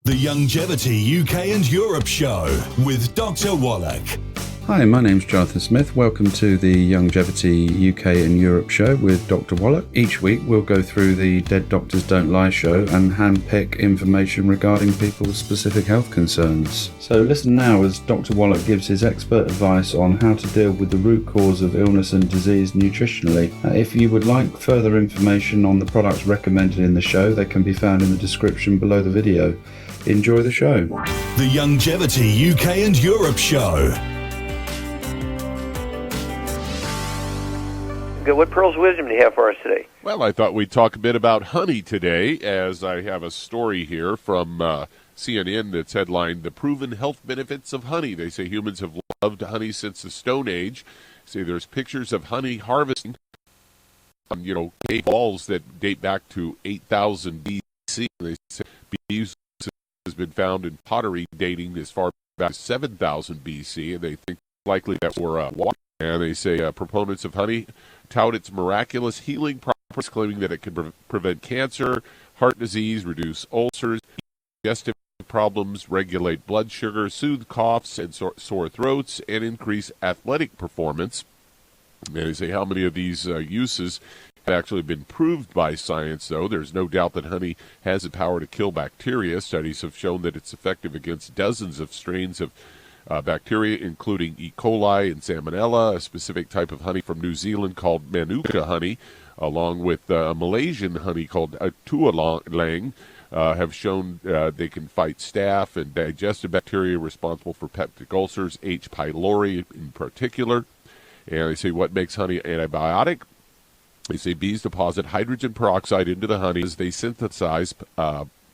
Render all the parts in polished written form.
The Youngevity UK and Europe Show with Dr. Wallach. Hi, my name's Jonathan Smith. Welcome to the Youngevity UK and Europe Show with Dr. Wallach. Each week we'll go through the Dead Doctors Don't Lie show and handpick information regarding people's specific health concerns. So listen now as Dr. Wallach gives his expert advice on how to deal with the root cause of illness and disease nutritionally. If you would like further information on the products recommended in the show, they can be found in the description below the video. Enjoy the show. The Youngevity UK and Europe Show. Good. What pearls of wisdom do you have for us today? Well, I thought we'd talk a bit about honey today, as I have a story here from CNN that's headlined, "The Proven Health Benefits of Honey." They say humans have loved honey since the Stone Age. Say there's pictures of honey harvesting on, cave walls that date back to 8,000 BC. They say bees has been found in pottery dating as far back as 7,000 BC, and they think likely that were water. And they say proponents of honey tout its miraculous healing properties, claiming that it can prevent cancer, heart disease, reduce ulcers, digestive problems, regulate blood sugar, soothe coughs and sore throats, and increase athletic performance. And they say how many of these uses have actually been proved by science, though. There's no doubt that honey has the power to kill bacteria. Studies have shown that it's effective against dozens of strains of bacteria, including E. coli and Salmonella, a specific type of honey from New Zealand called Manuka honey, along with a Malaysian honey called Tualang, have shown they can fight staph and digestive bacteria responsible for peptic ulcers, H. pylori in particular. And they say what makes honey antibiotic? They say bees deposit hydrogen peroxide into the honey as they synthesize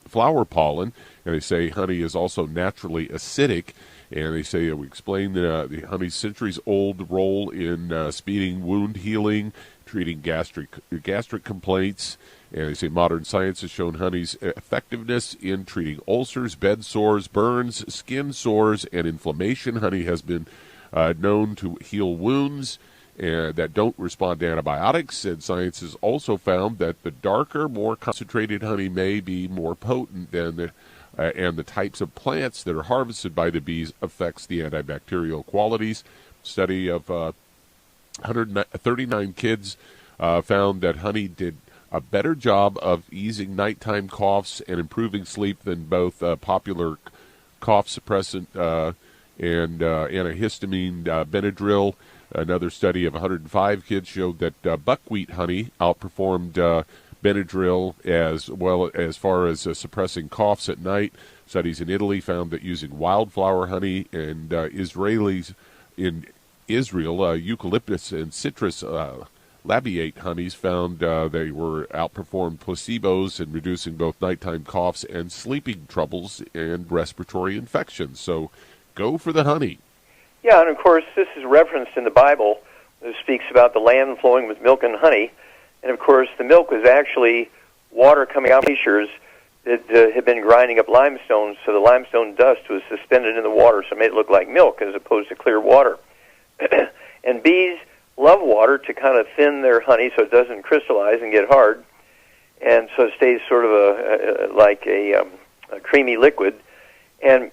flower pollen, and they say honey is also naturally acidic. And they say we explain the honey's centuries-old role in speeding wound healing, treating gastric complaints. And they say modern science has shown honey's effectiveness in treating ulcers, bed sores, burns, skin sores, and inflammation. Honey has been known to heal wounds that don't respond to antibiotics. And science has also found that the darker, more concentrated honey may be more potent than and the types of plants that are harvested by the bees affects the antibacterial qualities. Study of 139 kids found that honey did a better job of easing nighttime coughs and improving sleep than both popular cough suppressant and antihistamine Benadryl. Another study of 105 kids showed that buckwheat honey outperformed Benadryl as well as far as suppressing coughs at night. Studies in Italy found that using wildflower honey and Israelis in Israel, eucalyptus and citrus labiate honeys found they were outperformed placebos in reducing both nighttime coughs and sleeping troubles and respiratory infections. So go for the honey. Yeah, and of course, this is referenced in the Bible. It speaks about the land flowing with milk and honey. And of course, the milk was actually water coming out of glaciers that had been grinding up limestone, so the limestone dust was suspended in the water, so it made it look like milk as opposed to clear water. And bees love water to kind of thin their honey so it doesn't crystallize and get hard, and so it stays sort of like a creamy liquid. And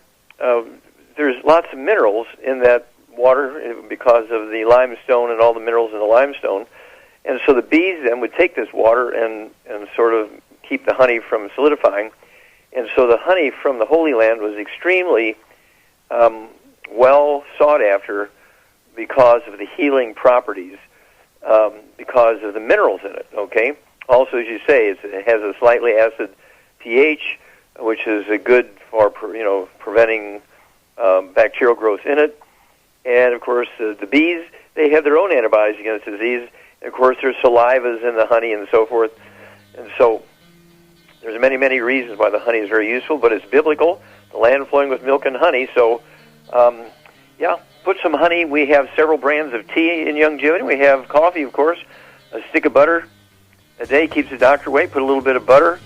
there's lots of minerals in that water because of the limestone and all the minerals in the limestone. And so the bees then would take this water and sort of keep the honey from solidifying. And so the honey from the Holy Land was extremely well sought after because of the healing properties, because of the minerals in it, okay? Also, as you say, it has a slightly acid pH, which is good for, preventing bacterial growth in it. And, of course, the bees, they have their own antibodies against disease. And of course, there's salivas in the honey and so forth. And so there's many, many reasons why the honey is very useful, but it's biblical, the land flowing with milk and honey. So, put some honey. We have several brands of tea in Youngevity. We have coffee, of course. A stick of butter a day keeps the doctor away. Put a little bit of butter,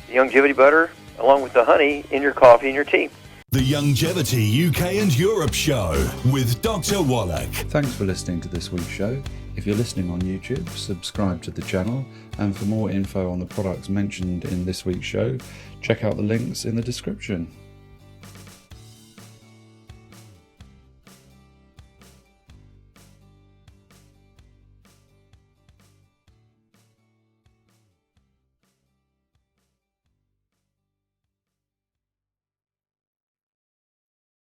the Youngevity butter, along with the honey in your coffee and your tea. The Youngevity UK and Europe Show with Dr. Wallach. Thanks for listening to this week's show. If you're listening on YouTube, subscribe to the channel, and for more info on the products mentioned in this week's show, check out the links in the description.